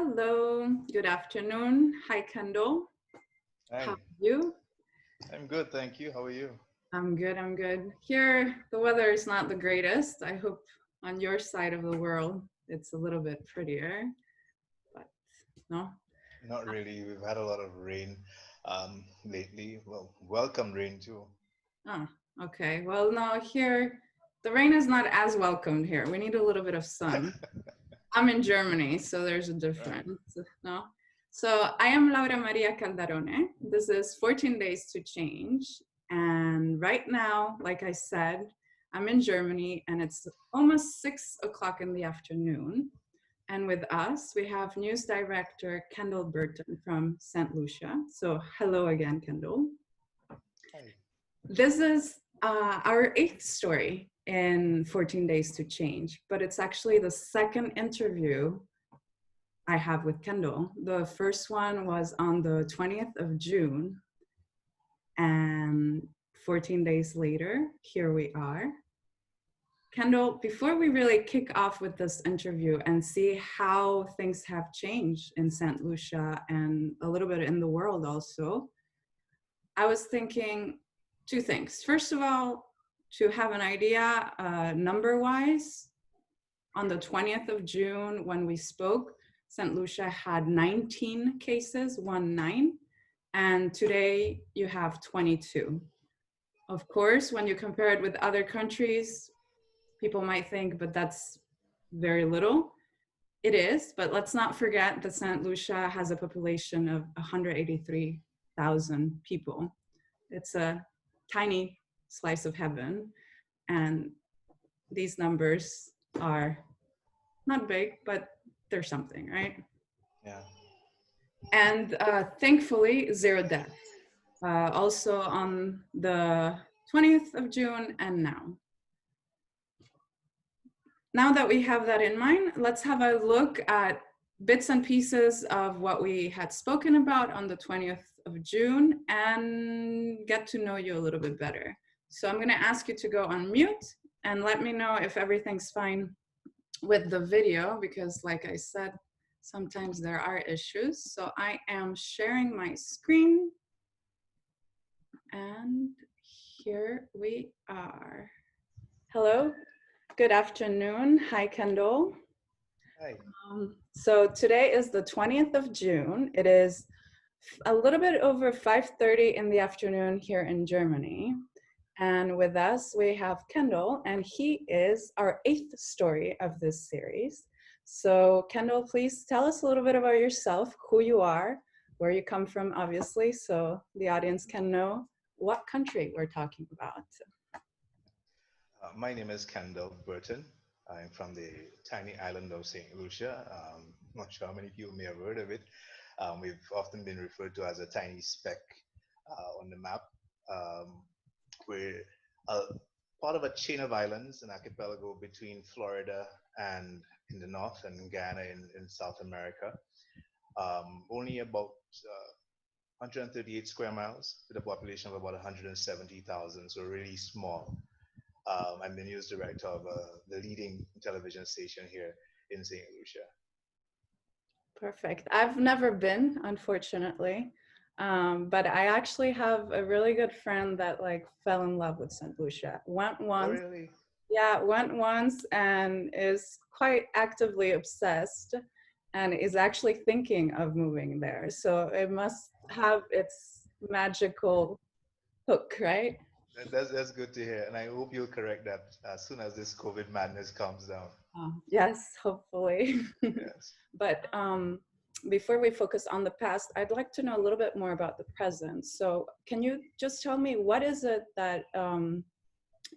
Hello, good afternoon. Hi, Kendall. How Hi, are you? I'm good, thank you. How are you? I'm good. Here, the weather is not the greatest. I hope on your side of the world it's a little bit prettier, but no. Not really. We've had a lot of rain lately. Well, welcome rain too. Oh, okay. Well, no, here, the rain is not as welcomed here. We need a little bit of sun. I'm in Germany, so there's a Right. difference. No. So I am Laura Maria Caldarone. This is 14 Days to Change. And right now, like I said, I'm in Germany and it's almost 6 o'clock in the afternoon. And with us, we have news director Kendal Burton from Saint Lucia. So hello again, Kendall. Hi. This is our eighth story in 14 Days to Change, but it's actually the second interview I have with Kendall. The first one was on the 20th of June, and 14 days later, here we are. Kendall, before we really kick off with this interview and see how things have changed in St. Lucia and a little bit in the world also, I was thinking two things. First of all, to have an idea number-wise, on the 20th of June when we spoke, St. Lucia had 19 cases, 19, and today you have 22. Of course, when you compare it with other countries, people might think, but that's very little. It is, but let's not forget that St. Lucia has a population of 183,000 people. It's a tiny slice of heaven, and these numbers are not big, but they're something, right? Yeah. And thankfully, zero deaths. Also on the 20th of June and now. Now that we have that in mind, let's have a look at bits and pieces of what we had spoken about on the 20th of June and get to know you a little bit better. So I'm going to ask you to go on mute and let me know if everything's fine with the video, because like I said, sometimes there are issues. So I am sharing my screen and here we are. Hello, good afternoon. Hi, Kendall. Hi. So today is the 20th of June. It is a little bit over 5:30 in the afternoon here in Germany. And with us, we have Kendall, and he is our eighth story of this series. So Kendall, please tell us a little bit about yourself, who you are, where you come from, obviously, so the audience can know what country we're talking about. My name is Kendal Burton. I'm from the tiny island of Saint Lucia. Not sure how many people may have heard of it. We've often been referred to as a tiny speck on the map. Um, we're a part of a chain of islands, an archipelago between Florida and in the north and Guyana in South America. Only about 138 square miles with a population of about 170,000, so really small. I'm the news director of the leading television station here in St. Lucia. Perfect. I've never been, unfortunately, but I actually have a really good friend that like fell in love with St. Lucia. Went Oh, once, really? yeah, went once and is quite actively obsessed and is actually thinking of moving there. So it must have its magical hook, right? That's good to hear, and I hope you'll correct that as soon as this COVID madness calms down. Yes, hopefully. Yes. But before we focus on the past, I'd like to know a little bit more about the present. So can you just tell me what is it that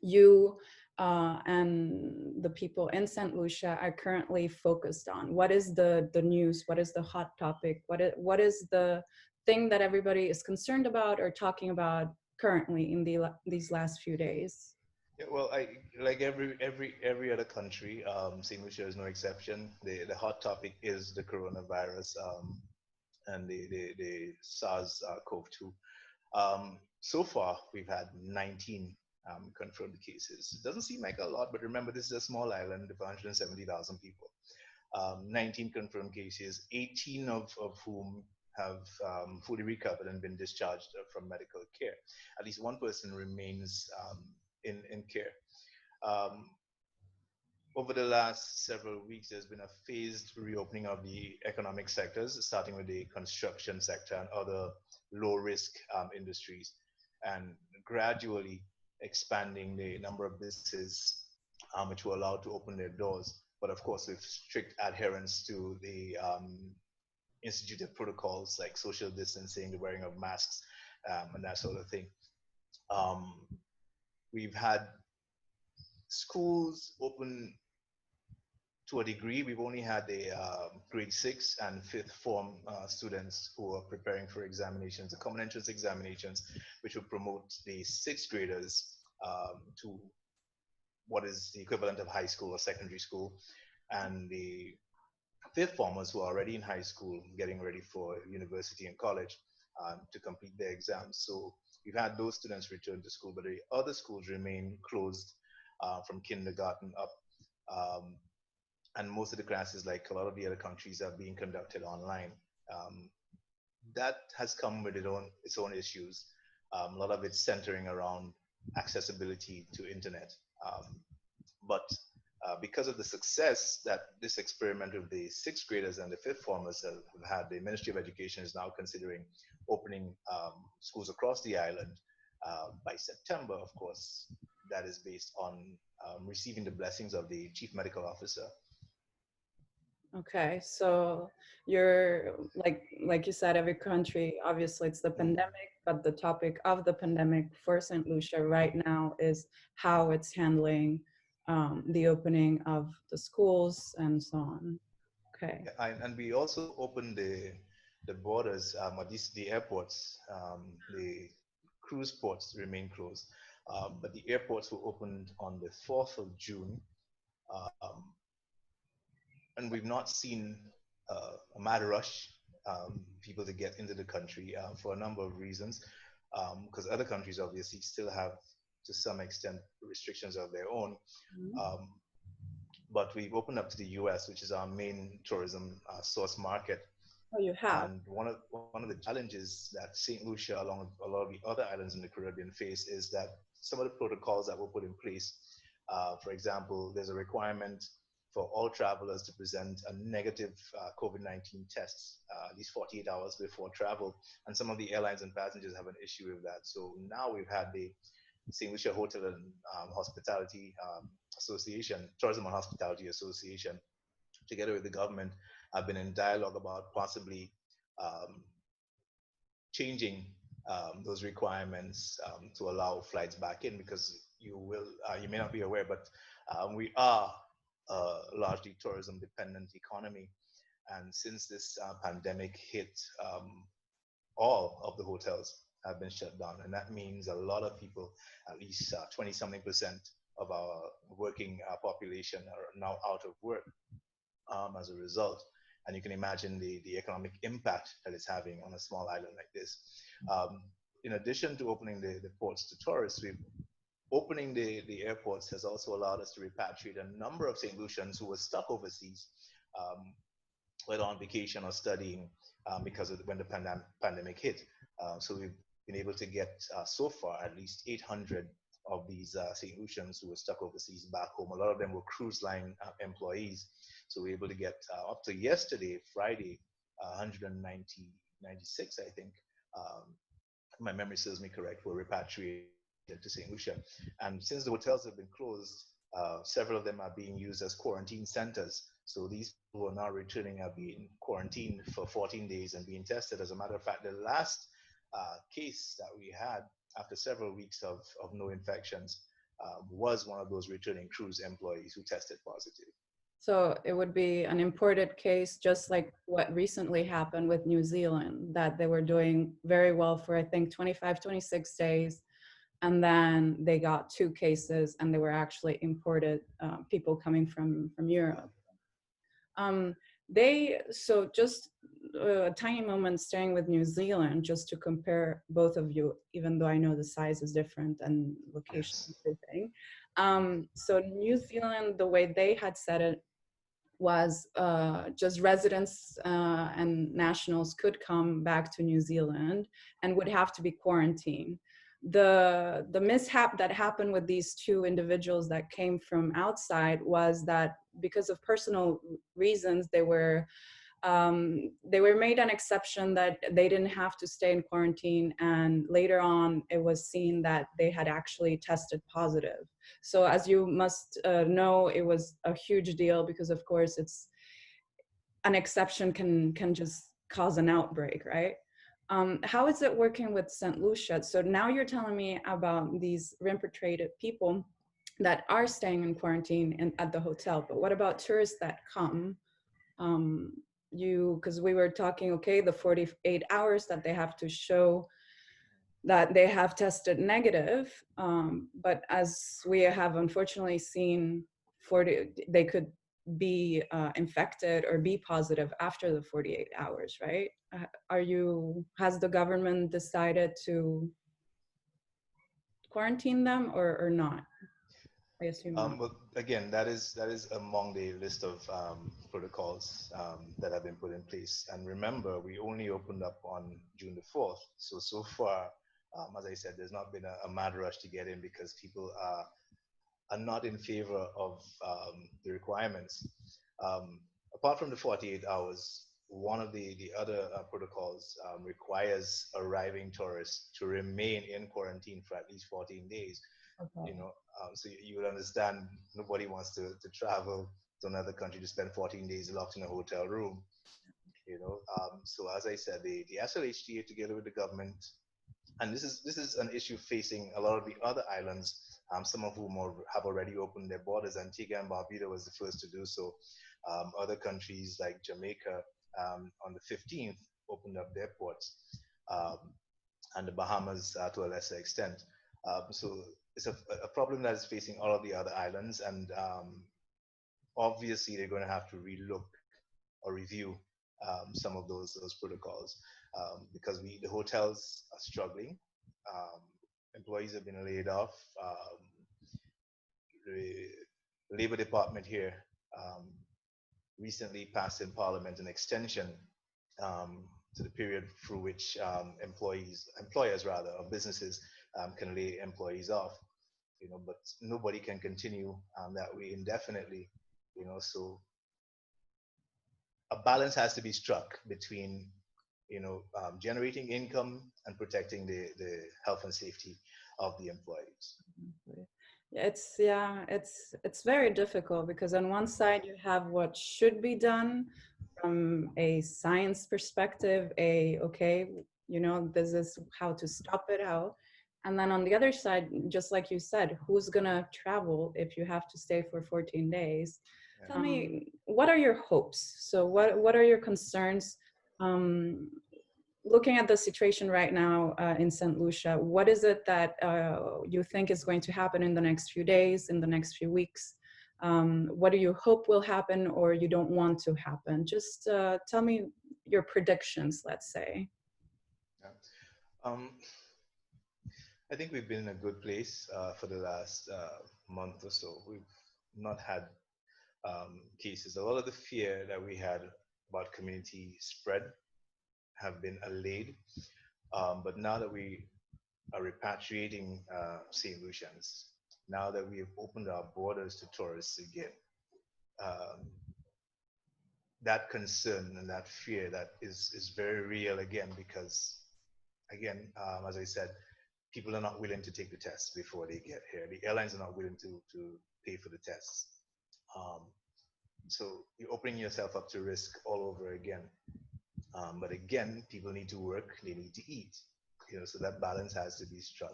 you and the people in St. Lucia are currently focused on? What is the news? What is the hot topic? What is the thing that everybody is concerned about or talking about currently in these last few days? Yeah, well, I like every other country. St. Lucia is no exception. The hot topic is the coronavirus and the SARS-CoV-2. So far, we've had 19 confirmed cases. It doesn't seem like a lot, but remember, this is a small island of 170,000 people. 19 confirmed cases, 18 of whom have fully recovered and been discharged from medical care. At least one person remains in care. Um, Over the last several weeks, there's been a phased reopening of the economic sectors, starting with the construction sector and other low-risk industries, and gradually expanding the number of businesses which were allowed to open their doors, but of course with strict adherence to the instituted protocols like social distancing, the wearing of masks, and that sort of thing. Um, we've had schools open to a degree. We've only had the grade 6 and 5th form students who are preparing for examinations, the common entrance examinations, which will promote the 6th graders to what is the equivalent of high school or secondary school, and the 5th formers who are already in high school getting ready for university and college to complete their exams. So we've had those students return to school, but the other schools remain closed from kindergarten up. Um, and most of the classes, like a lot of the other countries, are being conducted online. Um, that has come with its own issues. A lot of it's centering around accessibility to internet. But because of the success that this experiment with the 6th graders and the 5th formers have had, the Ministry of Education is now considering opening schools across the island by September, of course. That is based on receiving the blessings of the Chief Medical Officer. Okay, so you're like you said, every country, obviously it's the pandemic, but the topic of the pandemic for St. Lucia right now is how it's handling the opening of the schools and so on. Okay. And we also opened the borders, at least the airports. The cruise ports remain closed, but the airports were opened on the 4th of June. Um, and we've not seen a mad rush people to get into the country for a number of reasons, because other countries obviously still have, to some extent, restrictions of their own. Um, but we've opened up to the US, which is our main tourism source market. Oh, you have? And one of the challenges that St. Lucia, along with a lot of the other islands in the Caribbean, face is that some of the protocols that were put in place, for example, there's a requirement for all travelers to present a negative COVID-19 test at least 48 hours before travel. And some of the airlines and passengers have an issue with that. So now we've had the Saint Lucia Hotel and Hospitality Association, Tourism and Hospitality Association, together with the government, have been in dialogue about possibly changing those requirements to allow flights back in, because you may not be aware, but we are a largely tourism dependent economy. And since this pandemic hit, all of the hotels have been shut down. And that means a lot of people, at least 20 something percent of our working population are now out of work as a result. And you can imagine the economic impact that it's having on a small island like this. In addition to opening the ports to tourists, opening the airports has also allowed us to repatriate a number of St. Lucians who were stuck overseas, whether on vacation or studying, because of when the pandemic hit. So we've been able to get so far at least 800 of these St. Lucians who were stuck overseas back home. A lot of them were cruise line employees. So we were able to get up to yesterday, Friday, 196, I think. My memory serves me correct, were repatriated to St. Lucia. And since the hotels have been closed, several of them are being used as quarantine centers. So these people who are now returning are being quarantined for 14 days and being tested. As a matter of fact, the last case that we had after several weeks of no infections was one of those returning cruise employees who tested positive. So it would be an imported case, just like what recently happened with New Zealand, that they were doing very well for, I think, 25, 26 days. And then they got 2 cases and they were actually imported people coming from Europe. So just a tiny moment staying with New Zealand, just to compare both of you, even though I know the size is different and location and everything. So New Zealand, the way they had set it was just residents and nationals could come back to New Zealand and would have to be quarantined. The mishap that happened with these two individuals that came from outside was that because of personal reasons, they were made an exception that they didn't have to stay in quarantine, and later on it was seen that they had actually tested positive. So as you must know, it was a huge deal because of course it's an exception can just cause an outbreak, right? How is it working with St. Lucia? So now you're telling me about these repatriated people that are staying in quarantine at the hotel, but what about tourists that come? um, because we were talking, okay, the 48 hours that they have to show that they have tested negative, but as we have unfortunately seen, they could be infected or be positive after the 48 hours, right? Has the government decided to quarantine them or not? I assume not. But again, that is among the list of protocols that have been put in place. And remember, we only opened up on June the 4th. So far, as I said, there's not been a mad rush to get in because people are not in favor of the requirements. Apart from the 48 hours, one of the other protocols requires arriving tourists to remain in quarantine for at least 14 days. Okay. You know, so you would understand nobody wants to travel to another country to spend 14 days locked in a hotel room. So as I said, the SLHTA together with the government, and this is an issue facing a lot of the other islands, some of whom have already opened their borders. Antigua and Barbuda was the first to do so. Other countries like Jamaica on the 15th opened up their ports, um, and the Bahamas to a lesser extent. So it's a problem that is facing all of the other islands, and obviously they're going to have to relook or review some of those protocols, because the hotels are struggling. Um, Employees have been laid off. The Labor Department here um, recently passed in Parliament an extension to the period through which employers rather, or businesses can lay employees off. But nobody can continue that way indefinitely. So a balance has to be struck between generating income and protecting the health and safety of the employees. It's very difficult because on one side you have what should be done from a science perspective, this is how to stop it out. And then on the other side, just like you said, who's gonna travel if you have to stay for 14 days? Yeah. Tell me, what are your hopes? So what are your concerns? Looking at the situation right now in St. Lucia, what is it that you think is going to happen in the next few days, in the next few weeks? What do you hope will happen or you don't want to happen? Just tell me your predictions, let's say. Yeah. I think we've been in a good place for the last month or so. We've not had cases. A lot of the fear that we had about community spread have been allayed. But now that we are repatriating St. Lucians, now that we have opened our borders to tourists again, um, that concern and that fear that is very real again, because again, as I said, people are not willing to take the tests before they get here. The airlines are not willing to pay for the tests. So you're opening yourself up to risk all over again. But again, people need to work, they need to eat, so that balance has to be struck.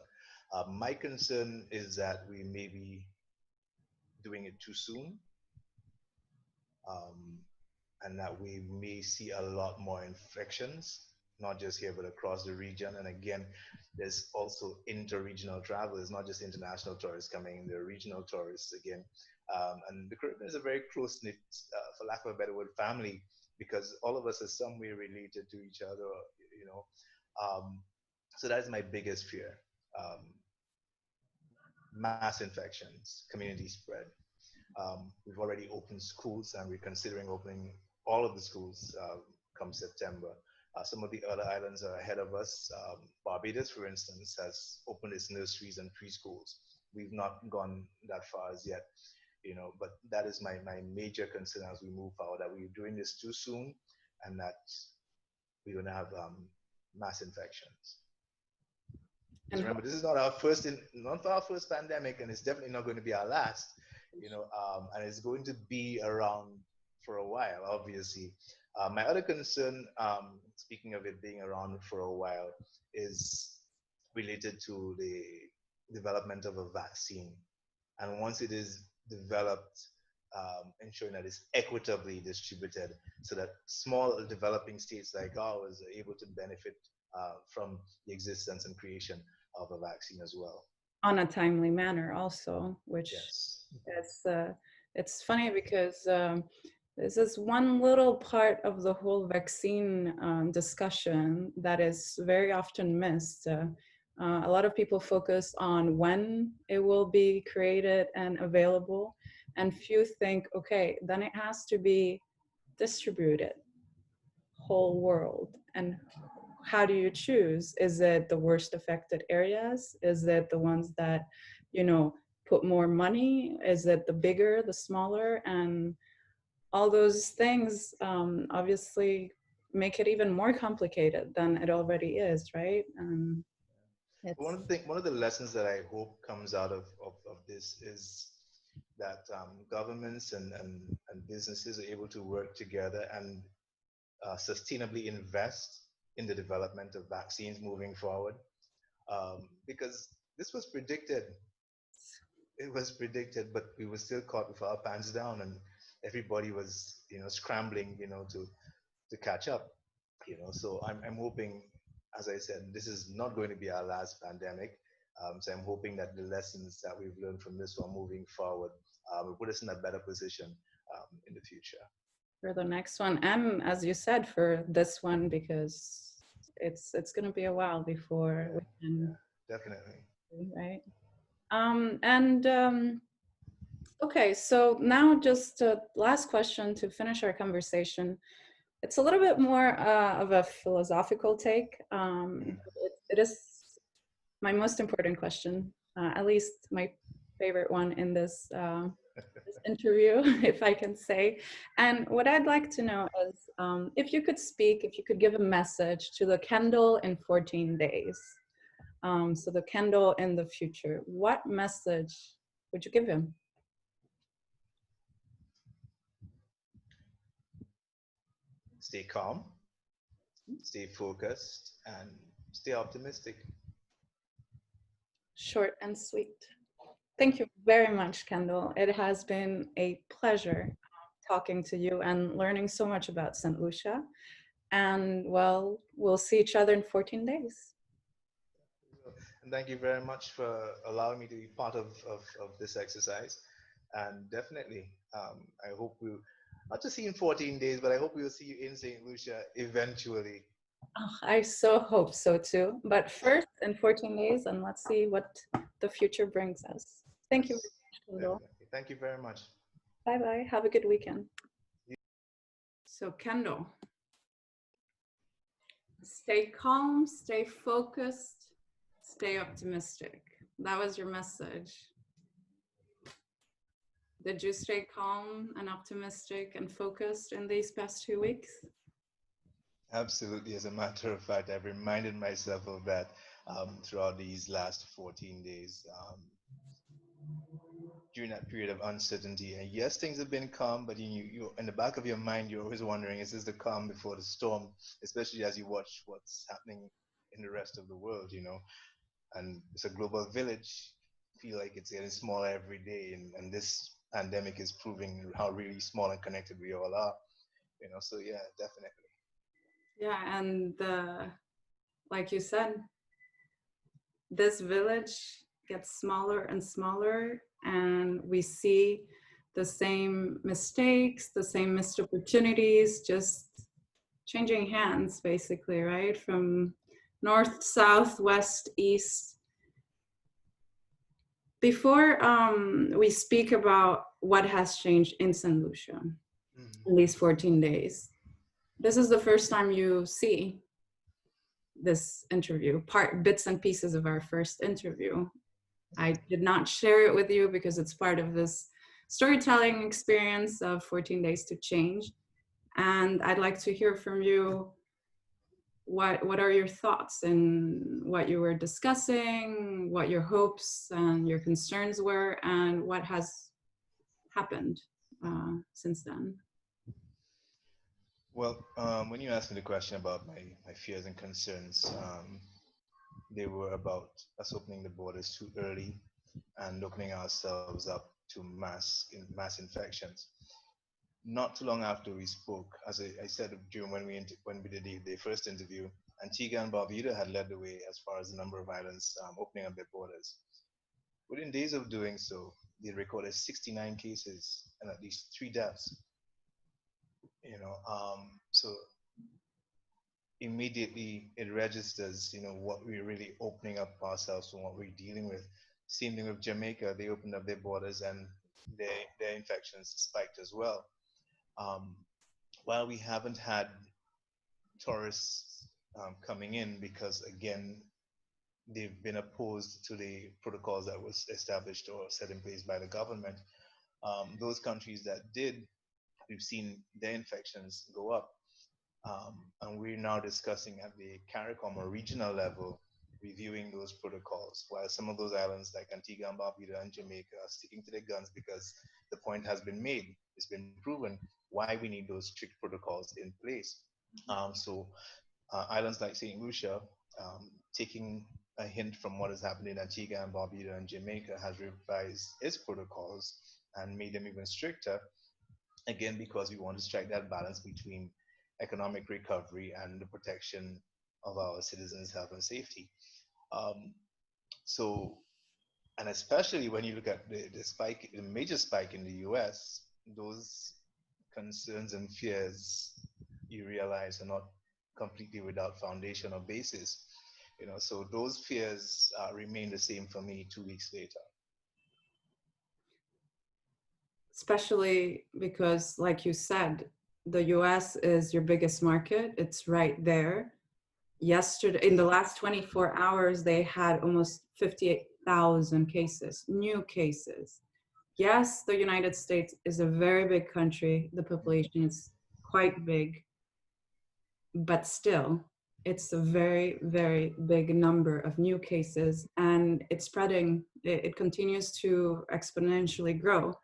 My concern is that we may be doing it too soon, and that we may see a lot more infections, not just here, but across the region. And again, there's also inter-regional travel. It's not just international tourists coming, there are regional tourists again. And the Caribbean is a very close-knit, for lack of a better word, family, because all of us are some way related to each other, so that's my biggest fear. Mass infections, community spread. We've already opened schools, and we're considering opening all of the schools come September. Some of the other islands are ahead of us. Barbados, for instance, has opened its nurseries and preschools. We've not gone that far as yet, but that is my major concern as we move forward, that we're doing this too soon and that we're going to have mass infections. Because remember, this is not our first pandemic, and it's definitely not going to be our last, and it's going to be around for a while, obviously. My other concern, speaking of it being around for a while, is related to the development of a vaccine. And once it is developed, ensuring that it's equitably distributed so that small developing states like ours are able to benefit from the existence and creation of a vaccine as well. On a timely manner also, which yes. It's funny because this is one little part of the whole vaccine discussion that is very often missed. A lot of people focus on when it will be created and available, and few think, okay, then it has to be distributed whole world. And how do you choose? Is it the worst affected areas? Is it the ones that, put more money? Is it the bigger, the smaller? And all those things obviously make it even more complicated than it already is, right? One of the lessons that I hope comes out of this is that governments and businesses are able to work together and sustainably invest in the development of vaccines moving forward, because this was predicted. It was predicted, but we were still caught with our pants down, and everybody was, scrambling, to catch up, So I'm hoping, as I said, this is not going to be our last pandemic. So I'm hoping that the lessons that we've learned from this one moving forward will put us in a better position in the future. For the next one, and as you said, for this one, because it's going to be a while before we can. Yeah, definitely. Right. Okay, so now just a last question to finish our conversation. It's a little bit more of a philosophical take. It is my most important question, at least my favorite one in this interview, if I can say. And what I'd like to know is if you could give a message to the Kendal in 14 days. So the Kendal in the future, what message would you give him? Stay calm, stay focused, and stay optimistic. Short and sweet. Thank you very much, Kendal. It has been a pleasure talking to you and learning so much about Saint Lucia. And well, we'll see each other in 14 days. And thank you very much for allowing me to be part of this exercise. And definitely, I hope we'll not just see you in 14 days, but I hope we'll see you in St. Lucia eventually. Oh, I so hope so too. But first, in 14 days, and let's see what the future brings us. Thank you very much, Kendal. Thank you very much. Bye-bye. Have a good weekend. So, Kendal, stay calm, stay focused, stay optimistic. That was your message. Did you stay calm and optimistic and focused in these past 2 weeks? Absolutely. As a matter of fact, I've reminded myself of that throughout these last 14 days. During that period of uncertainty, and yes, things have been calm, but you in the back of your mind, you're always wondering, is this the calm before the storm? Especially as you watch what's happening in the rest of the world, And it's a global village. I feel like it's getting smaller every day, and this pandemic is proving how really small and connected we all are. So yeah, definitely. Yeah, and like you said, this village gets smaller and smaller, and we see the same mistakes, the same missed opportunities, just changing hands, basically, right? From north, south, west, east. Before we speak about what has changed in Saint Lucia Mhm. in these 14 days. This is the first time you see this interview, bits and pieces of our first interview. I did not share it with you because it's part of this storytelling experience of 14 Days to Change. And I'd like to hear from you. What are your thoughts and what you were discussing, what your hopes and your concerns were, and what has happened since then? Well, when you asked me the question about my fears and concerns, they were about us opening the borders too early and opening ourselves up to mass infections. Not too long after we spoke, as I said during when we did the first interview, Antigua and Barbuda had led the way as far as the number of islands opening up their borders. Within days of doing so, they recorded 69 cases and at least 3 deaths. So immediately it registers, what we're really opening up ourselves from, what we're dealing with. Same thing with Jamaica; they opened up their borders and their infections spiked as well. Um, while we haven't had tourists coming in because again they've been opposed to the protocols that was established or set in place by the government. Those countries that did, we've seen their infections go up. And we're now discussing at the CARICOM or regional level, reviewing those protocols, while some of those islands like Antigua and Barbuda and Jamaica are sticking to their guns because the point has been made, it's been proven why we need those strict protocols in place. So islands like Saint Lucia, taking a hint from what has happened in Antigua and Barbuda and Jamaica, has revised its protocols and made them even stricter, again, because we want to strike that balance between economic recovery and the protection of our citizens' health and safety. Um, so, and especially when you look at the spike, the major spike in the US, those concerns and fears you realize are not completely without foundation or basis. So those fears remain the same for me 2 weeks later. Especially because, like you said, the US is your biggest market. It's right there. Yesterday, in the last 24 hours, they had almost 58,000 cases, new cases. Yes, the United States is a very big country. The population is quite big, but still, it's a very, very big number of new cases, and it's spreading. It continues to exponentially grow.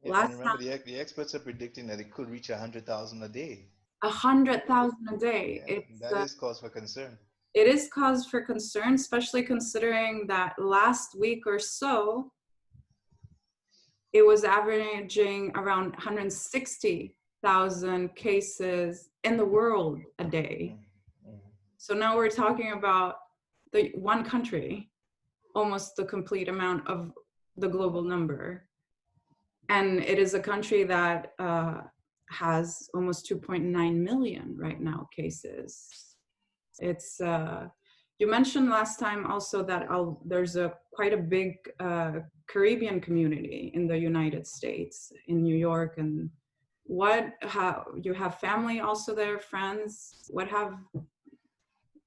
Yeah, and Last remember, the experts are predicting that it could reach 100,000 a day. 100,000 a day. Yeah, that is cause for concern. It is cause for concern, especially considering that last week or so, it was averaging around 160,000 cases in the world a day. Mm-hmm. So now we're talking about the one country, almost the complete amount of the global number. And it is a country that has almost 2.9 million right now cases. It's you mentioned last time also that there's quite a big Caribbean community in the United States, in New York, and how you have family also there, friends.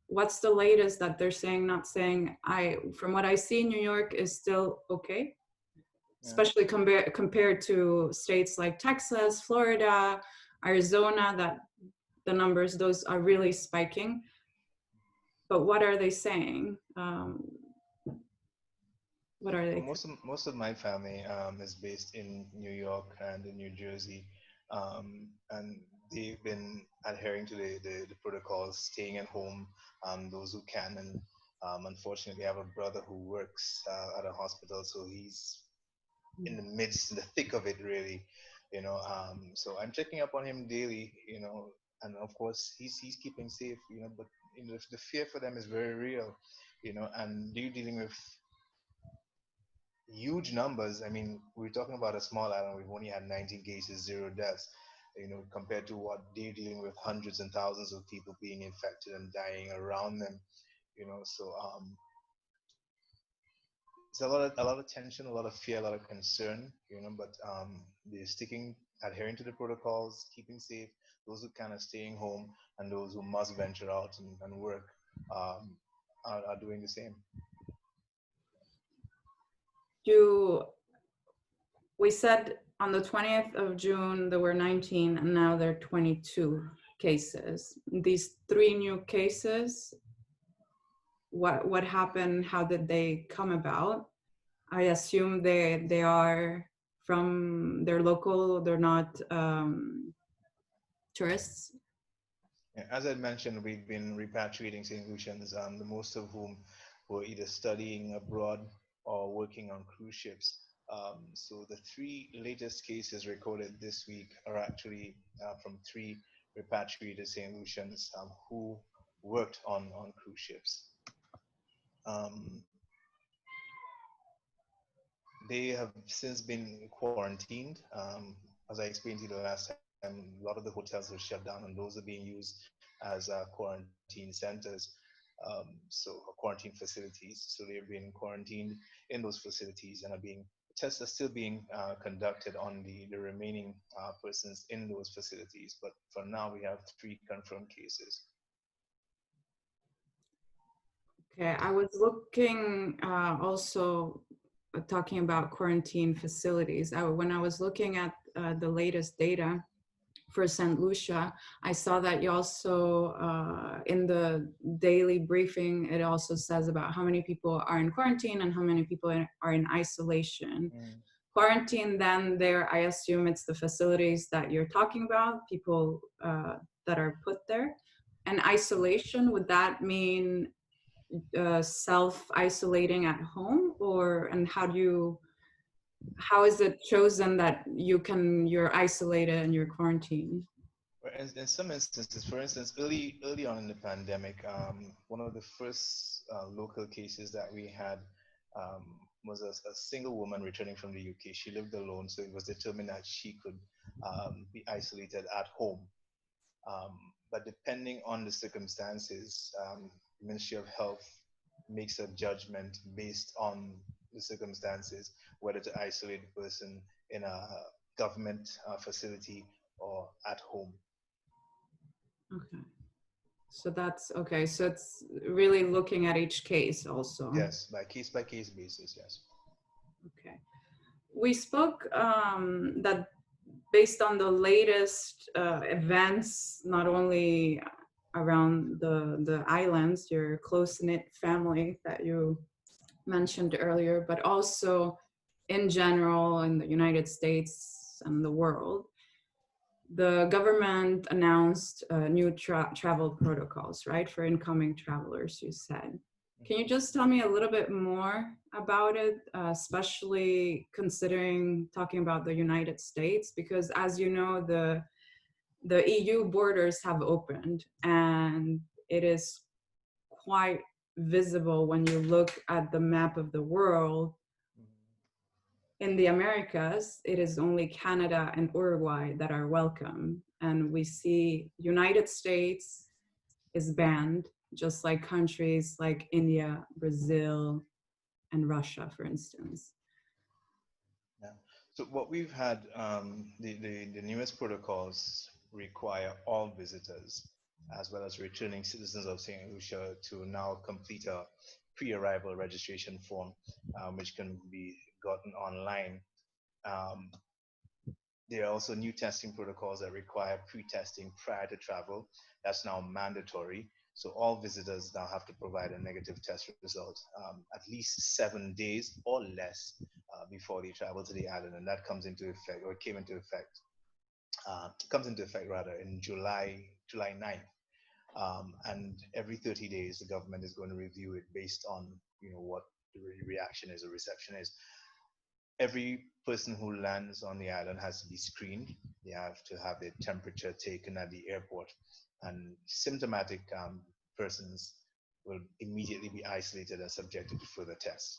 What's the latest that they're saying, not saying? From what I see, New York is still okay, Yeah. especially compared to states like Texas, Florida, Arizona, that the numbers, those are really spiking. But what are they saying? What are Well, they? most of my family is based in New York and in New Jersey, and they've been adhering to the protocols, staying at home, those who can. And unfortunately, I have a brother who works at a hospital, so he's in the midst, in the thick of it, really. So I'm checking up on him daily, and of course he's keeping safe, but the fear for them is very real, and they're dealing with huge numbers. I mean, we're talking about a small island. We've only had 19 cases, 0 deaths. Compared to what they're dealing with, hundreds and thousands of people being infected and dying around them. So it's a lot of tension, a lot of fear, a lot of concern, you know. But they're sticking, adhering to the protocols, keeping safe. Those who kind of staying home, and those who must venture out and work, um, are doing the same. You, we said on the 20th of June there were 19, and now there are 22 cases. These 3 new cases, what happened? How did they come about? I assume they are from their local. They're not tourists. Yeah, as I mentioned, we've been repatriating St. Lucians, the most of whom were either studying abroad or working on cruise ships. So the 3 latest cases recorded this week are actually from 3 repatriated St. Lucians who worked on cruise ships. Um, they have since been quarantined. As I explained to you the last time, a lot of the hotels are shut down, and those are being used as quarantine centers, quarantine facilities. So they're being quarantined in those facilities and are being tests are still being conducted on the remaining persons in those facilities. But for now, we have 3 confirmed cases. Okay, I was looking also talking about quarantine facilities. When I was looking at the latest data for Saint Lucia, I saw that you also, in the daily briefing, it also says about how many people are in quarantine and how many people are in isolation. Mm. Quarantine, then there, I assume it's the facilities that you're talking about, people that are put there. And isolation, would that mean self-isolating at home, or and how is it chosen that you're isolated and you're quarantined? In some instances, for instance, early on in the pandemic, one of the first local cases that we had was a single woman returning from the UK. She lived alone, so it was determined that she could be isolated at home. Um, but depending on the circumstances, the Ministry of Health makes a judgment based on the circumstances whether to isolate the person in a government facility or at home. Okay, so that's okay. So it's really looking at each case also. Yes, by case basis, yes. Okay. We spoke that based on the latest events, not only around the islands, your close-knit family that you mentioned earlier, but also in general in the United States and the world, the government announced new travel protocols, right, for incoming travelers, you said. Can you just tell me a little bit more about it, especially considering talking about the United States? Because as you know, the EU borders have opened, and it is quite visible when you look at the map of the world. In the Americas, it is only Canada and Uruguay that are welcome. And we see United States is banned, just like countries like India, Brazil, and Russia, for instance. Yeah. So what we've had, the newest protocols require all visitors, as well as returning citizens of St. Lucia, to now complete a pre-arrival registration form, which can be gotten online. Um, there are also new testing protocols that require pre-testing prior to travel. That's now mandatory. So all visitors now have to provide a negative test result at least 7 days or less before they travel to the island, and that comes into effect, or came into effect, comes into effect rather in July 9th. And every 30 days, the government is going to review it based on what the reaction is or reception is. Every person who lands on the island has to be screened. They have to have their temperature taken at the airport, and symptomatic persons will immediately be isolated and subjected to further tests.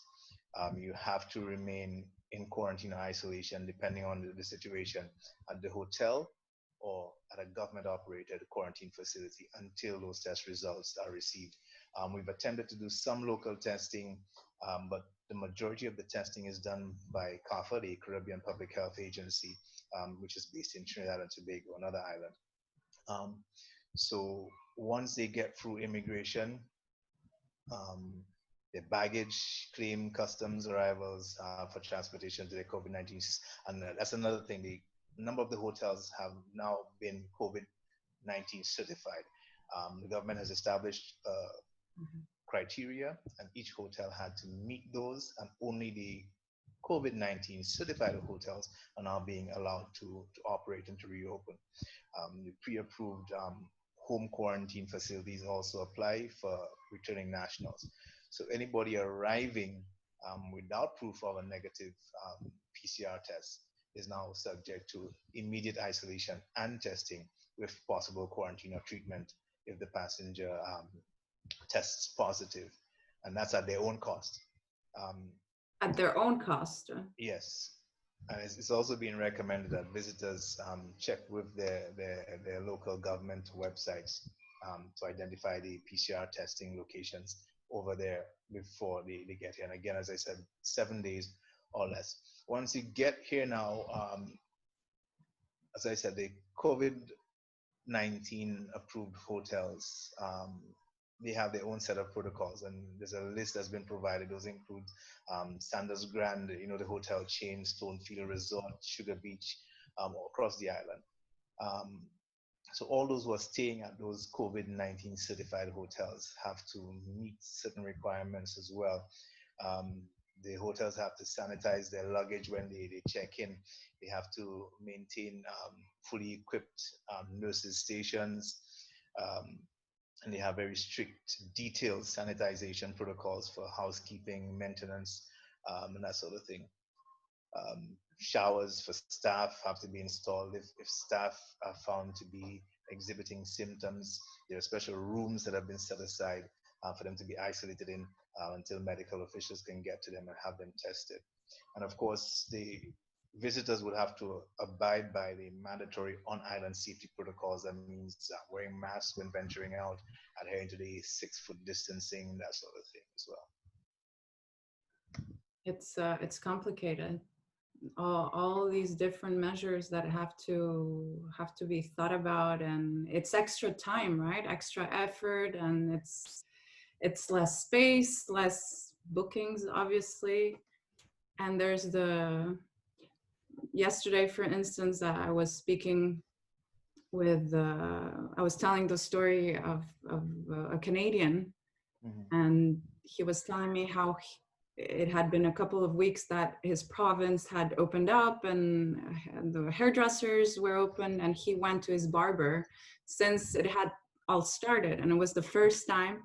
You have to remain in quarantine or isolation, depending on the situation, at the hotel or at a government-operated quarantine facility until those test results are received. We've attempted to do some local testing, but the majority of the testing is done by CARPHA, the Caribbean Public Health Agency, which is based in Trinidad and Tobago, another island. So once they get through immigration, the baggage claim, customs arrivals for transportation to the COVID-19, and that's another thing. The number of the hotels have now been COVID-19 certified. The government has established criteria, and each hotel had to meet those, and only the COVID-19 certified hotels are now being allowed to operate and to reopen. The pre-approved home quarantine facilities also apply for returning nationals. So anybody arriving without proof of a negative PCR test is now subject to immediate isolation and testing with possible quarantine or treatment if the passenger tests positive, and that's at their own cost. At their own cost? Yes. And it's also been recommended that visitors check with their local government websites to identify the PCR testing locations over there before they get here. And again, as I said, 7 days or less. Once you get here now, as I said, the COVID-19 approved hotels, they have their own set of protocols, and there's a list that's been provided. Those include Sanders Grand, the hotel chain, Stonefield Resort, Sugar Beach, across the island. So all those who are staying at those COVID-19 certified hotels have to meet certain requirements as well. The hotels have to sanitize their luggage when they check in. They have to maintain fully equipped nurses stations. And they have very strict, detailed sanitization protocols for housekeeping, maintenance, and that sort of thing. Showers for staff have to be installed. If staff are found to be exhibiting symptoms, there are special rooms that have been set aside for them to be isolated in until medical officials can get to them and have them tested. And of course, the visitors would have to abide by the mandatory on-island safety protocols. That means wearing masks when venturing out, adhering to the 6-foot distancing, that sort of thing as well. It's complicated. All these different measures that have to be thought about, and it's extra time, right? Extra effort, and it's less space, less bookings, obviously. And there's yesterday, for instance, I was speaking with, I was telling the story of a Canadian, and he was telling me how it had been a couple of weeks that his province had opened up and the hairdressers were open, and he went to his barber since it had all started, and it was the first time.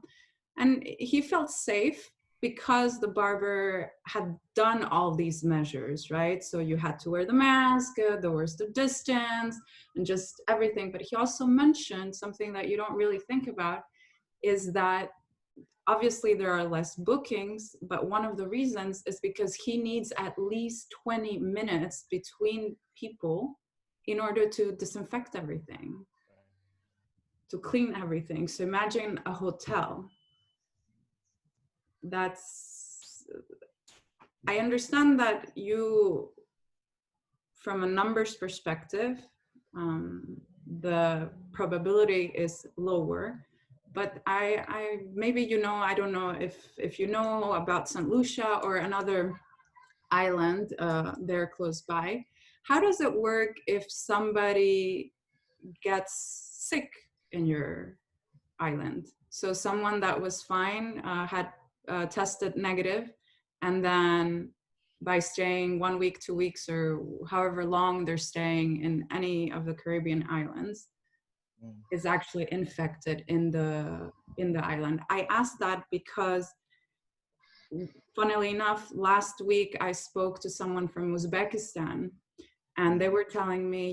And he felt safe because the barber had done all these measures, right? So you had to wear the mask, there was the distance, and just everything. But he also mentioned something that you don't really think about, is that obviously there are less bookings, but one of the reasons is because he needs at least 20 minutes between people in order to disinfect everything, to clean everything. So imagine a hotel. I understand that you, from a numbers perspective, the probability is lower, but I maybe, I don't know if you know about Saint Lucia or another island there close by. How does it work if somebody gets sick in your island? So someone that was fine had tested negative, and then by staying 1 week, 2 weeks, or however long they're staying in any of the Caribbean islands, is actually infected in the island. I asked that because, funnily enough, last week I spoke to someone from Uzbekistan, and they were telling me,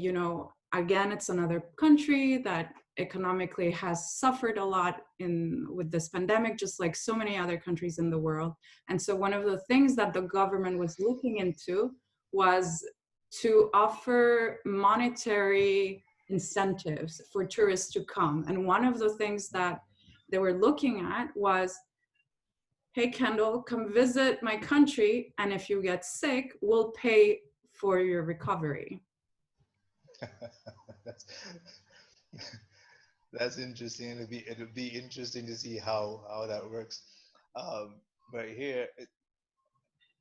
again, it's another country that economically has suffered a lot with this pandemic, just like so many other countries in the world. And so one of the things that the government was looking into was to offer monetary incentives for tourists to come. And one of the things that they were looking at was, hey, Kendal, come visit my country, and if you get sick, we'll pay for your recovery. that's that's interesting. It'll be interesting to see how that works. But here,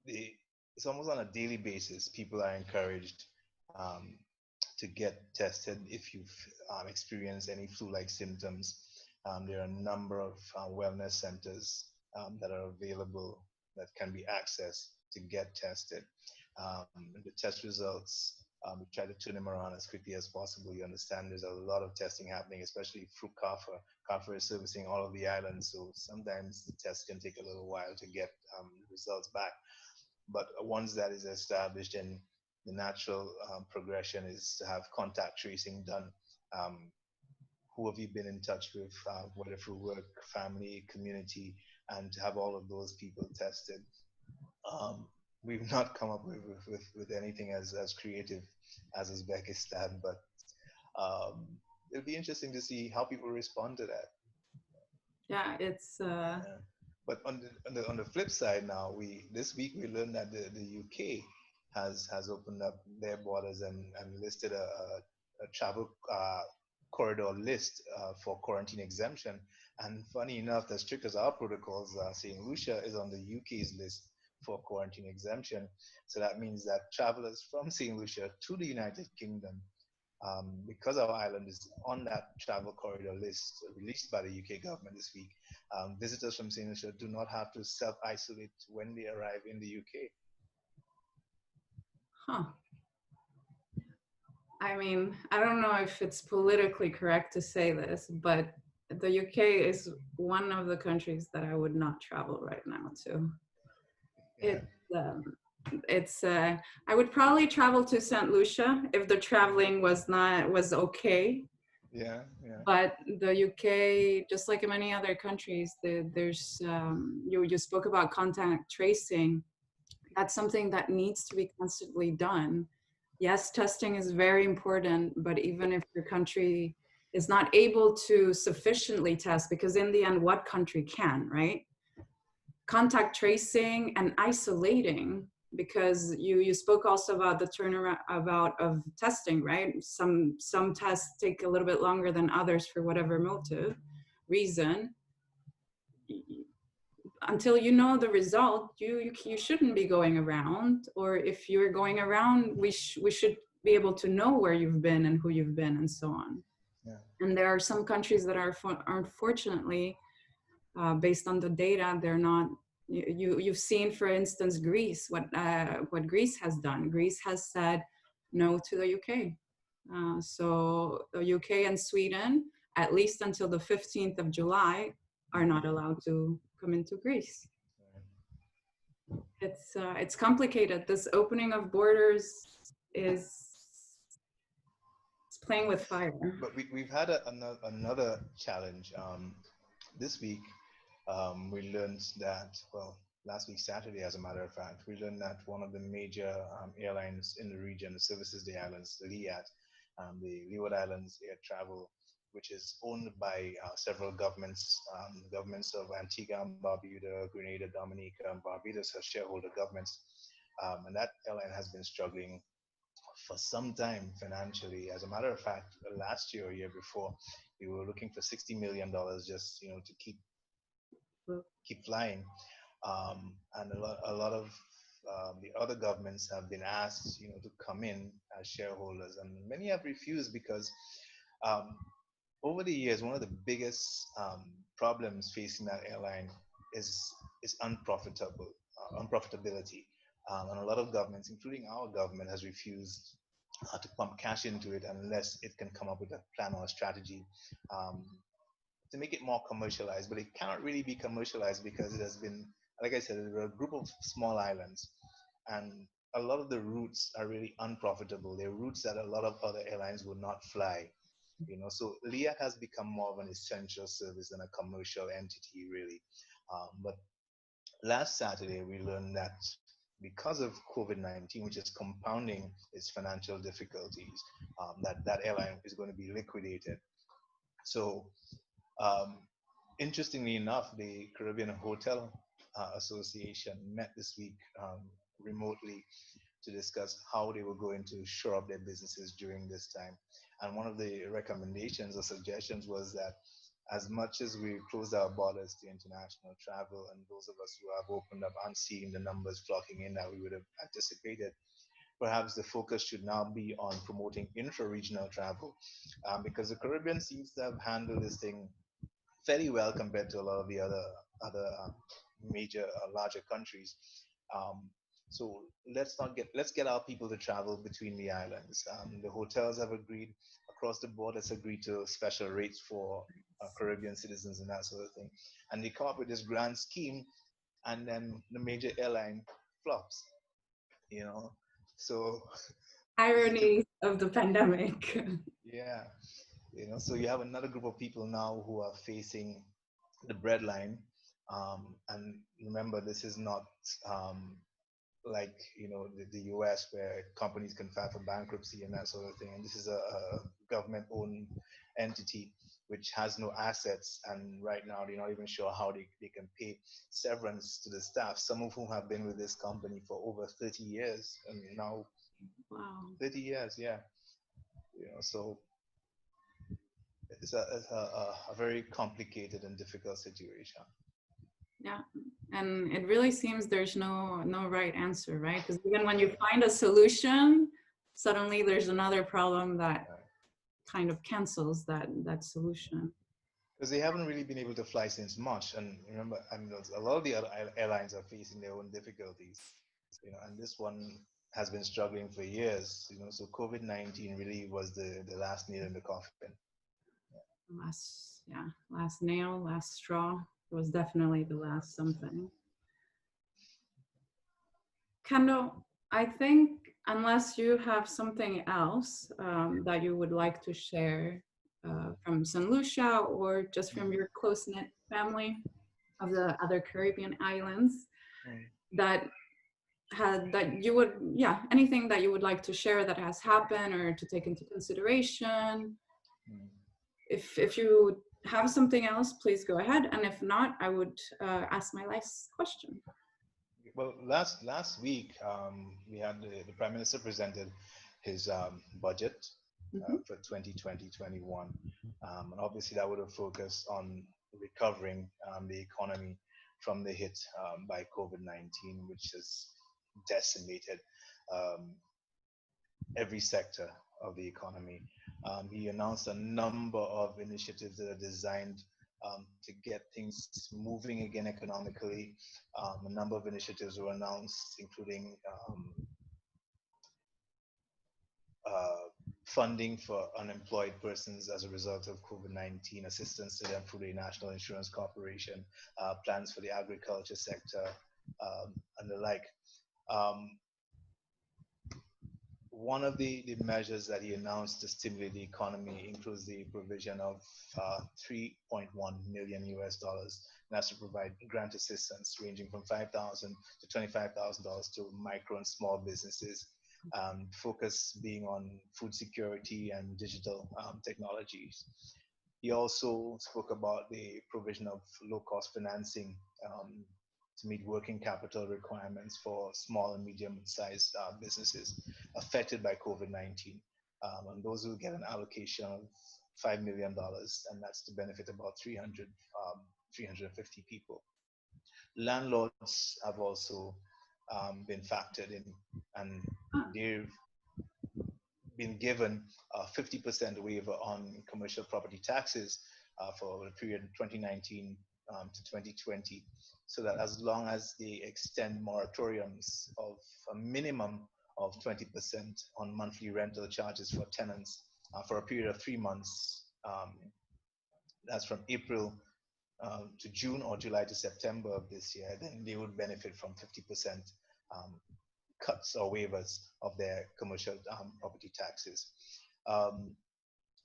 the it's almost on a daily basis. People are encouraged um, to get tested if you've experienced any flu-like symptoms. There are a number of wellness centers that are available that can be accessed to get tested. The test results, we try to turn them around as quickly as possible. You understand there's a lot of testing happening, especially through CARFA. CARFA is servicing all of the islands, so sometimes the test can take a little while to get results back. But once that is established, and the natural progression is to have contact tracing done. Who have you been in touch with, whether through work, family, community, and to have all of those people tested. Um, we've not come up with anything as creative as Uzbekistan, but um, it'll be interesting to see how people respond to that. Yeah, it's Yeah. But on the flip side, now this week we learned that the UK has opened up their borders and listed a travel corridor list for quarantine exemption. And funny enough, as strict as our protocols, Saint Lucia is on the UK's list for quarantine exemption. So that means that travelers from Saint Lucia to the United Kingdom, because our island is on that travel corridor list released by the UK government this week, visitors from Saint Lucia do not have to self-isolate when they arrive in the UK. huh. I mean, I don't know if it's politically correct to say this, but the UK is one of the countries that I would not travel right now to. Yeah. It's I would probably travel to Saint Lucia if the traveling was okay. Yeah, yeah. But the UK, just like in many other countries, there's you spoke about contact tracing. That's something that needs to be constantly done. Yes, testing is very important, but even if your country is not able to sufficiently test, because in the end, what country can, right? Contact tracing and isolating, because you spoke also about the turnaround about of testing, right? Some tests take a little bit longer than others for whatever reason. Until you know the result, you shouldn't be going around, or if you're going around, we should be able to know where you've been and who you've been and so on. Yeah. And there are some countries that are unfortunately, based on the data, they're not. You've seen, for instance, Greece. What Greece has done. Greece has said no to the UK. So the UK and Sweden, at least until the 15th of July, are not allowed to come into Greece. It's complicated. This opening of borders is it's playing with fire. But we've had another challenge. This week, we learned that, well, last week, Saturday, as a matter of fact, we learned that one of the major airlines in the region that services the islands, LIAT, the Leeward Islands Air Travel, which is owned by several governments, governments of Antigua and Barbuda, Grenada, Dominica, and Barbados as shareholder governments. And that airline has been struggling for some time financially. As a matter of fact, last year or year before, we were looking for $60 million just to keep flying. And a lot of the other governments have been asked to come in as shareholders, and many have refused because over the years, one of the biggest problems facing that airline is unprofitability. And a lot of governments, including our government, has refused to pump cash into it unless it can come up with a plan or a strategy to make it more commercialized. But it cannot really be commercialized because it has been, like I said, there are a group of small islands, and a lot of the routes are really unprofitable. They're routes that a lot of other airlines would not fly. So LIAT has become more of an essential service than a commercial entity, really. But last Saturday, we learned that because of COVID-19, which is compounding its financial difficulties, that airline is going to be liquidated. So, interestingly enough, the Caribbean Hotel Association met this week remotely to discuss how they were going to shore up their businesses during this time. And one of the recommendations or suggestions was that as much as we closed our borders to international travel, and those of us who have opened up aren't seeing the numbers flocking in that we would have anticipated, perhaps the focus should now be on promoting intra-regional travel, because the Caribbean seems to have handled this thing fairly well compared to a lot of the other major larger countries. Um, so let's get our people to travel between the islands. The hotels have agreed across the board. Let's agree to special rates for Caribbean citizens and that sort of thing. And they come up with this grand scheme, and then the major airline flops. You know, so it's a Ironies of the pandemic. yeah, so you have another group of people now who are facing the breadline. And remember, this is not like the US, where companies can file for bankruptcy and that sort of thing. And this is a government-owned entity which has no assets, and right now they're not even sure how they can pay severance to the staff, some of whom have been with this company for over 30 years. And now Wow. 30 years, yeah. So it's a very complicated and difficult situation. Yeah. And it really seems there's no right answer, right? Because even when you find a solution, suddenly there's another problem that kind of cancels that solution. Because they haven't really been able to fly since March. And remember, I mean, a lot of the other airlines are facing their own difficulties, and this one has been struggling for years, so COVID-19 really was the last nail in the coffin. Last nail, last straw. It was definitely the last something. Kendal, I think unless you have something else that you would like to share from Saint Lucia or just from your close-knit family of the other Caribbean islands, that you would, anything that you would like to share that has happened or to take into consideration. If you have something else, please go ahead. And if not, I would ask my last question. Well, last week, we had the Prime Minister presented his budget for 2020-21. And obviously that would have focused on recovering the economy from the hit by COVID-19, which has decimated every sector of the economy. He announced a number of initiatives that are designed to get things moving again economically. A number of initiatives were announced, including funding for unemployed persons as a result of COVID-19, assistance to them through the National Insurance Corporation, plans for the agriculture sector, and the like. One of the measures that he announced to stimulate the economy includes the provision of $3.1 million US. And that's to provide grant assistance ranging from $5,000 to $25,000 to micro and small businesses. Focus being on food security and digital technologies. He also spoke about the provision of low-cost financing to meet working capital requirements for small and medium-sized businesses affected by COVID-19. And those will get an allocation of $5 million, and that's to benefit about 350 people. Landlords have also been factored in, and they've been given a 50% waiver on commercial property taxes for the period 2019 to 2020, so that as long as they extend moratoriums of a minimum of 20% on monthly rental charges for tenants for a period of 3 months, that's from April to June or July to September of this year, then they would benefit from 50% cuts or waivers of their commercial property taxes.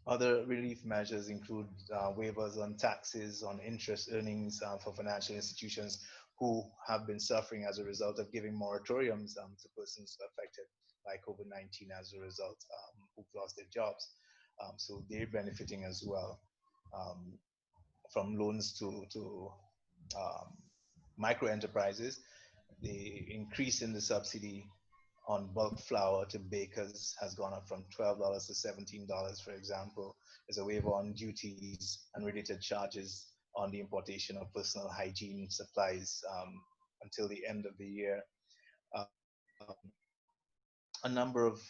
Other relief measures include waivers on taxes on interest earnings for financial institutions who have been suffering as a result of giving moratoriums to persons affected by COVID-19 as a result, who've lost their jobs. So they're benefiting as well from loans to micro enterprises. The increase in the subsidy on bulk flour to bakers has gone up from $12 to $17, for example. There's a waiver on duties and related charges on the importation of personal hygiene supplies until the end of the year. Um, a number of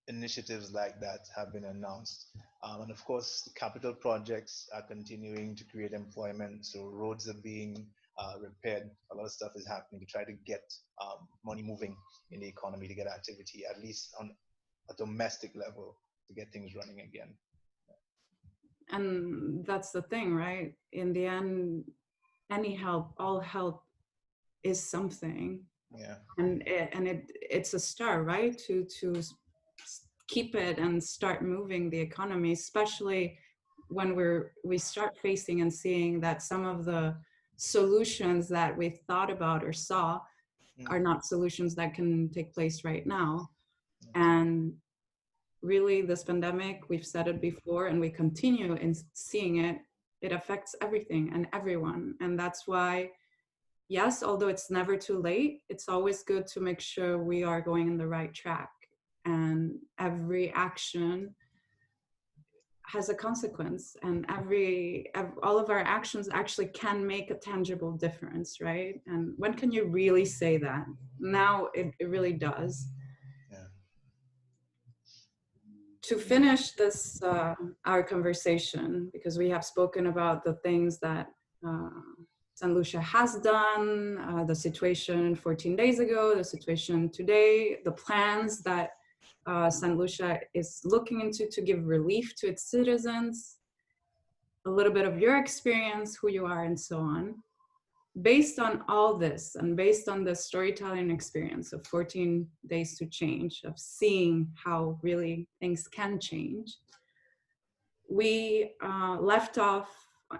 initiatives like that have been announced. And of course, the capital projects are continuing to create employment. So roads are being repaired. A lot of stuff is happening to try to get money moving in the economy, to get activity, at least on a domestic level, to get things running again. And that's the thing, right? In the end, any help, all help is something. Yeah. And it's a start, right? To keep it and start moving the economy, especially when we start facing and seeing that some of the solutions that we thought about or saw are not solutions that can take place right now. And really, this pandemic, we've said it before and we continue in seeing it, it affects everything and everyone. And that's why, yes, although it's never too late, it's always good to make sure we are going in the right track. And every action has a consequence, and all of our actions actually can make a tangible difference, right? And when can you really say that? Now it really does. Yeah. To finish this, our conversation, because we have spoken about the things that Saint Lucia has done, the situation 14 days ago, the situation today, the plans that Saint Lucia is looking into to give relief to its citizens, a little bit of your experience, who you are, and so on. Based on all this, and based on the storytelling experience of 14 days to change, of seeing how really things can change, we left off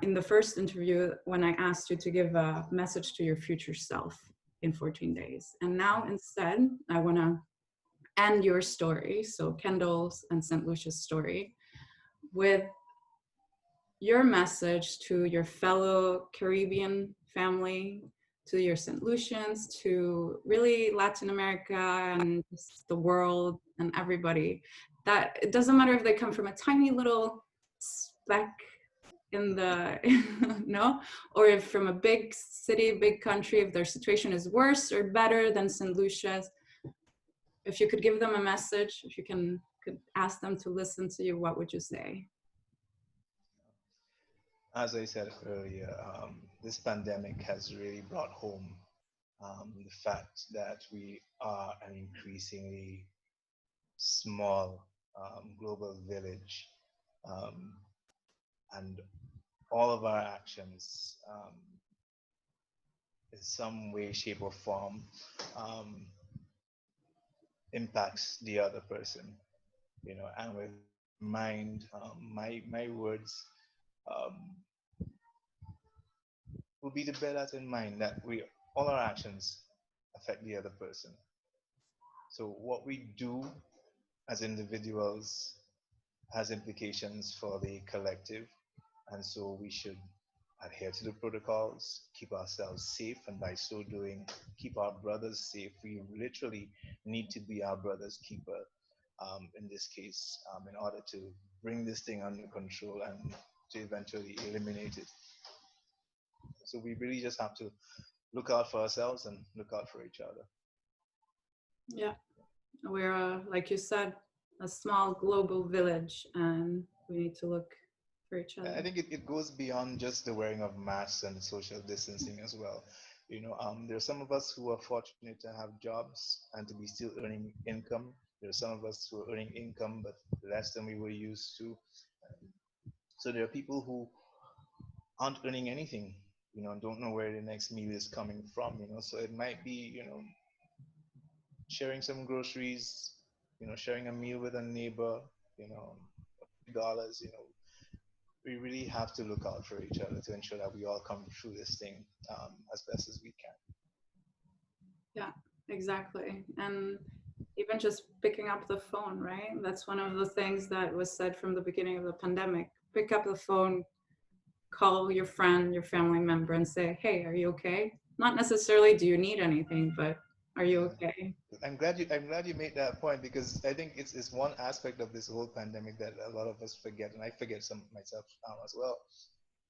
in the first interview when I asked you to give a message to your future self in 14 days. And now instead, I want to end your story, so Kendal's and Saint Lucia's story, with your message to your fellow Caribbean family, to your Saint Lucians, to really Latin America and just the world and everybody, that it doesn't matter if they come from a tiny little speck in the, no, or if from a big city, big country, if their situation is worse or better than Saint Lucia's. If you could give them a message, if you could ask them to listen to you, what would you say? As I said earlier, this pandemic has really brought home the fact that we are an increasingly small global village, and all of our actions, in some way, shape, or form, impacts the other person, and with mind, my words will be to bear that in mind, that all our actions affect the other person. So what we do as individuals has implications for the collective, and so we should adhere to the protocols, keep ourselves safe, and by so doing, keep our brothers safe. We literally need to be our brother's keeper in this case, in order to bring this thing under control and to eventually eliminate it. So we really just have to look out for ourselves and look out for each other. Yeah, we're, like you said, a small global village, and we need to look for each other. I think it goes beyond just the wearing of masks and social distancing as well. There are some of us who are fortunate to have jobs and to be still earning income. There are some of us who are earning income, but less than we were used to. So there are people who aren't earning anything, don't know where the next meal is coming from, so it might be, sharing some groceries, sharing a meal with a neighbor, dollars, we really have to look out for each other to ensure that we all come through this thing as best as we can. Yeah, exactly. And even just picking up the phone, right? That's one of the things that was said from the beginning of the pandemic. Pick up the phone, call your friend, your family member, and say, hey, are you okay? Not necessarily do you need anything, but are you okay? I'm glad you made that point, because I think it's one aspect of this whole pandemic that a lot of us forget, and I forget some myself as well.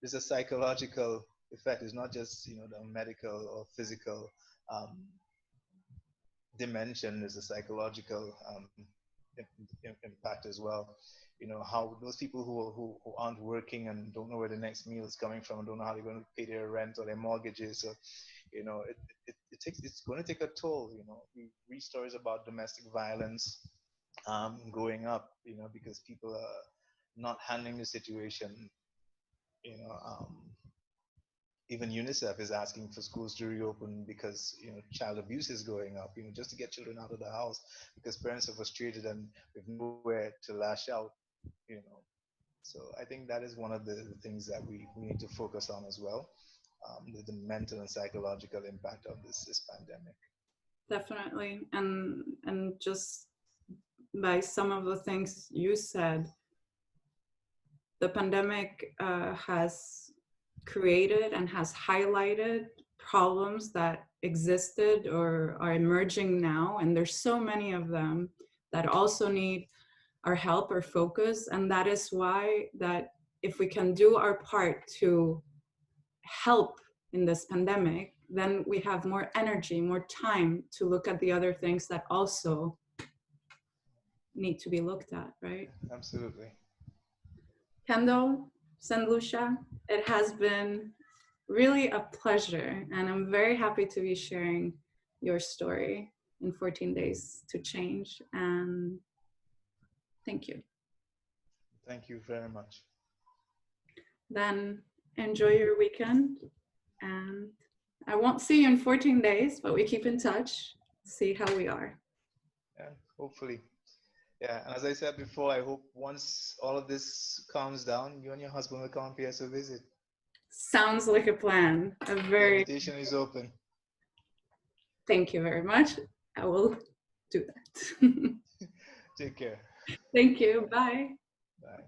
There's a psychological effect. It's not just the medical or physical um, dimension. There's a psychological impact as well. How those people who aren't working and don't know where the next meal is coming from, and don't know how they're going to pay their rent or their mortgages. So it's going to take a toll. We read stories about domestic violence going up, because people are not handling the situation. you know um, Even UNICEF is asking for schools to reopen because child abuse is going up. Just to get children out of the house because parents are frustrated and with nowhere to lash out. You know, so I think that is one of the things that we need to focus on as well. The mental and psychological impact of this pandemic. Definitely. And just by some of the things you said, the pandemic has created and has highlighted problems that existed or are emerging now, and there's so many of them that also need our help or focus. And that is why that if we can do our part to help in this pandemic, then we have more energy, more time to look at the other things that also need to be looked at, right? Absolutely. Kendal, Saint Lucia, it has been really a pleasure, and I'm very happy to be sharing your story in 14 Days to Change. And thank you. Thank you very much. Then enjoy your weekend, and I won't see you in 14 days, but we keep in touch, see how we are. Yeah, hopefully. Yeah, and as I said before, I hope once all of this calms down, you and your husband will come and pay us a visit. Sounds like a plan. A The very invitation is open. Thank you very much. I will do that. Take care. Thank you. Bye. Bye.